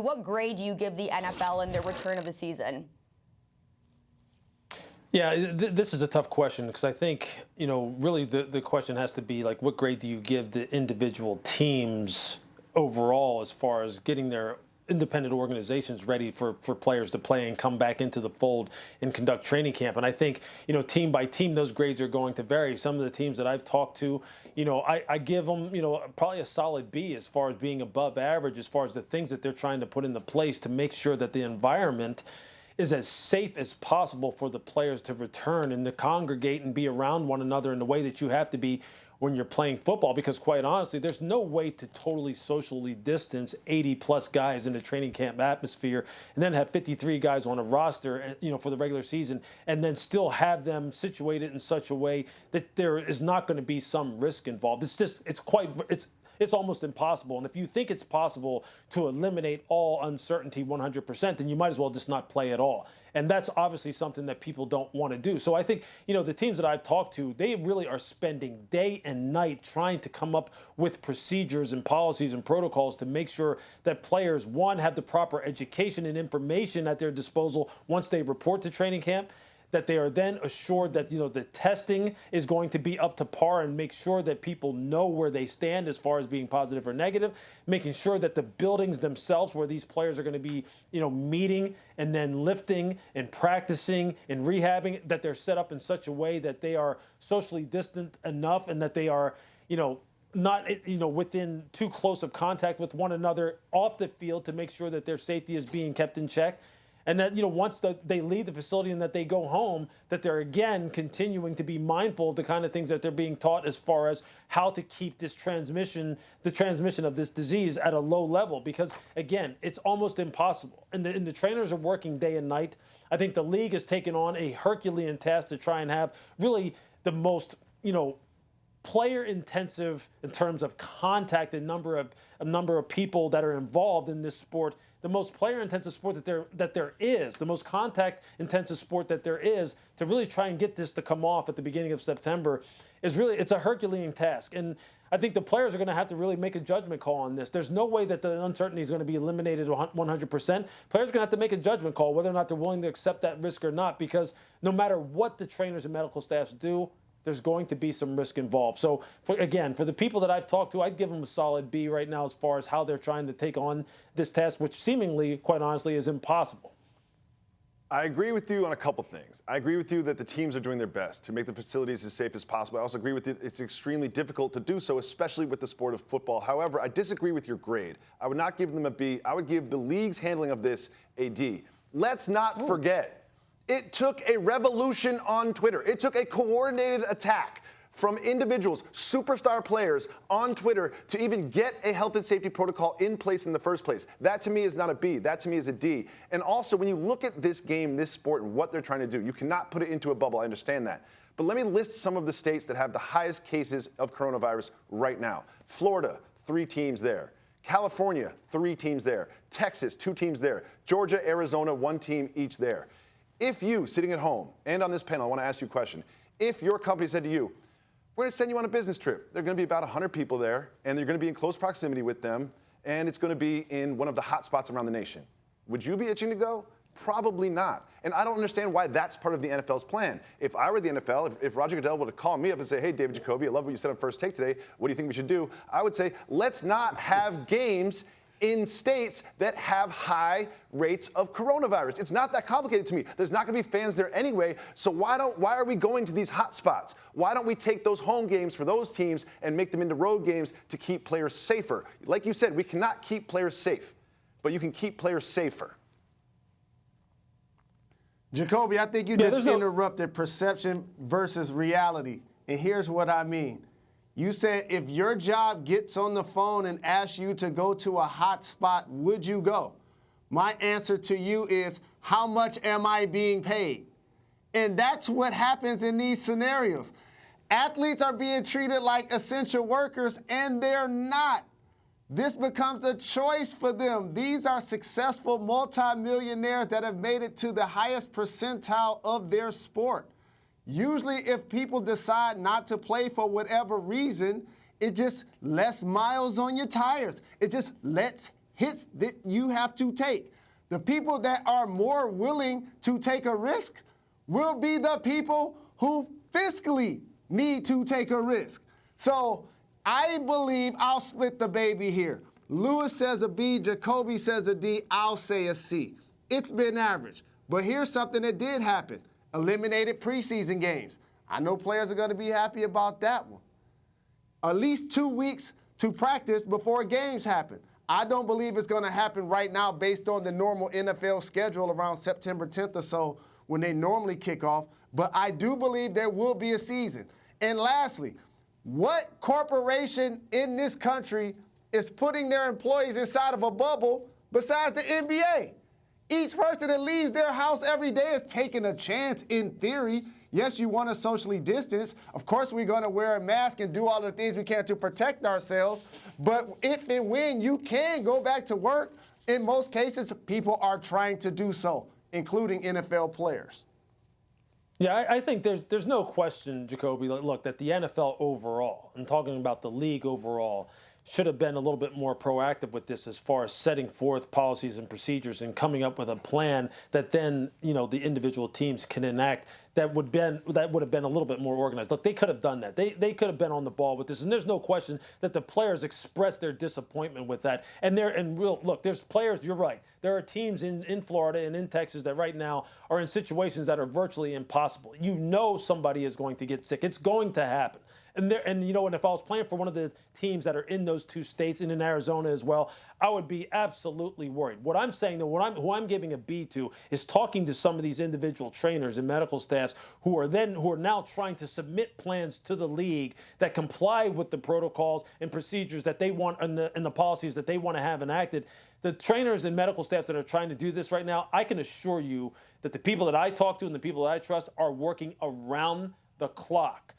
What grade do you give the NFL in their return of the season? Yeah, this is a tough question because I think, really the question has to be like, what grade do you give the individual teams overall as far as getting their independent organizations ready for players to play and come back into the fold and conduct training camp. And I think, team by team, those grades are going to vary. Some of the teams that I've talked to, I give them, probably a solid B as far as being above average, as far as the things that they're trying to put into place to make sure that the environment is as safe as possible for the players to return and to congregate and be around one another in the way that you have to be when you're playing football, because quite honestly, there's no way to totally socially distance 80-plus guys in a training camp atmosphere and then have 53 guys on a roster, for the regular season, and then still have them situated in such a way that there is not going to be some risk involved. It's almost impossible. And if you think it's possible to eliminate all uncertainty 100%, then you might as well just not play at all. And that's obviously something that people don't want to do. So I think, the teams that I've talked to, they really are spending day and night trying to come up with procedures and policies and protocols to make sure that players, one, have the proper education and information at their disposal once they report to training camp, that they are then assured that, the testing is going to be up to par and make sure that people know where they stand as far as being positive or negative, making sure that the buildings themselves where these players are going to be, meeting and then lifting and practicing and rehabbing, that they're set up in such a way that they are socially distant enough and that they are, not, within too close of contact with one another off the field to make sure that their safety is being kept in check. And that, once they leave the facility and that they go home, that they're, again, continuing to be mindful of the kind of things that they're being taught as far as how to keep the transmission of this disease at a low level. Because, again, it's almost impossible. And the trainers are working day and night. I think the league has taken on a Herculean task to try and have really the most, player intensive in terms of contact and number of people that are involved in this sport. The most player-intensive sport that there is, the most contact-intensive sport that there is, to really try and get this to come off at the beginning of September it's a Herculean task. And I think the players are going to have to really make a judgment call on this. There's no way that the uncertainty is going to be eliminated 100%. Players are going to have to make a judgment call whether or not they're willing to accept that risk or not, because no matter what the trainers and medical staffs do, there's going to be some risk involved. So, for the people that I've talked to, I'd give them a solid B right now as far as how they're trying to take on this task, which seemingly, quite honestly, is impossible. I agree with you on a couple things. I agree with you that the teams are doing their best to make the facilities as safe as possible. I also agree with you it's extremely difficult to do so, especially with the sport of football. However, I disagree with your grade. I would not give them a B. I would give the league's handling of this a D. Let's not forget, it took a revolution on Twitter. It took a coordinated attack from individuals, superstar players on Twitter to even get a health and safety protocol in place in the first place. That to me is not a B. That to me is a D. And also, when you look at this game, this sport, and what they're trying to do, you cannot put it into a bubble. I understand that. But let me list some of the states that have the highest cases of coronavirus right now. Florida, 3 teams there. California, 3 teams there. Texas, 2 teams there. Georgia, Arizona, 1 team each there. If you, sitting at home and on this panel, I want to ask you a question. If your company said to you, we're going to send you on a business trip. There are going to be about 100 people there, and you're going to be in close proximity with them, and it's going to be in one of the hot spots around the nation. Would you be itching to go? Probably not. And I don't understand why that's part of the NFL's plan. If I were the NFL, if Roger Goodell would have called me up and say, hey, David Jacoby, I love what you said on First Take today. What do you think we should do? I would say, let's not have games in states that have high rates of coronavirus. It's not that complicated to me. There's not going to be fans there anyway, so why are we going to these hot spots? Why don't we take those home games for those teams and make them into road games to keep players safer? Like you said, we cannot keep players safe, but you can keep players safer. Jacoby, I think you just interrupted perception versus reality, and here's what I mean. You said if your job gets on the phone and asks you to go to a hot spot, would you go? My answer to you is, how much am I being paid? And that's what happens in these scenarios. Athletes are being treated like essential workers, and they're not. This becomes a choice for them. These are successful multimillionaires that have made it to the highest percentile of their sport. Usually, if people decide not to play for whatever reason, it just less miles on your tires. It just lets hits that you have to take. The people that are more willing to take a risk will be the people who fiscally need to take a risk. So I believe I'll split the baby here. Lewis says a B, Jacoby says a D, I'll say a C. It's been average. But here's something that did happen. Eliminated preseason games. I know players are going to be happy about that one. At least 2 weeks to practice before games happen. I don't believe it's going to happen right now based on the normal NFL schedule around September 10th or so when they normally kick off. But I do believe there will be a season. And lastly, what corporation in this country is putting their employees inside of a bubble besides the NBA? Each person that leaves their house every day is taking a chance in theory. Yes, you want to socially distance. Of course, we're going to wear a mask and do all the things we can to protect ourselves. But if and when you can go back to work, in most cases, people are trying to do so, including NFL players. Yeah, I think there's no question, Jacoby, look, that the NFL overall, and talking about the league overall, should have been a little bit more proactive with this as far as setting forth policies and procedures and coming up with a plan that then, the individual teams can enact that would have been a little bit more organized. Look, they could have done that. They could have been on the ball with this, and there's no question that the players expressed their disappointment with that. Look, there's players. You're right. There are teams in Florida and in Texas that right now are in situations that are virtually impossible. Somebody is going to get sick. It's going to happen. And if I was playing for one of the teams that are in those two states and in Arizona as well, I would be absolutely worried. What I'm saying, though, who I'm giving a B to is talking to some of these individual trainers and medical staffs who are now trying to submit plans to the league that comply with the protocols and procedures that they want and the policies that they want to have enacted. The trainers and medical staffs that are trying to do this right now, I can assure you that the people that I talk to and the people that I trust are working around the clock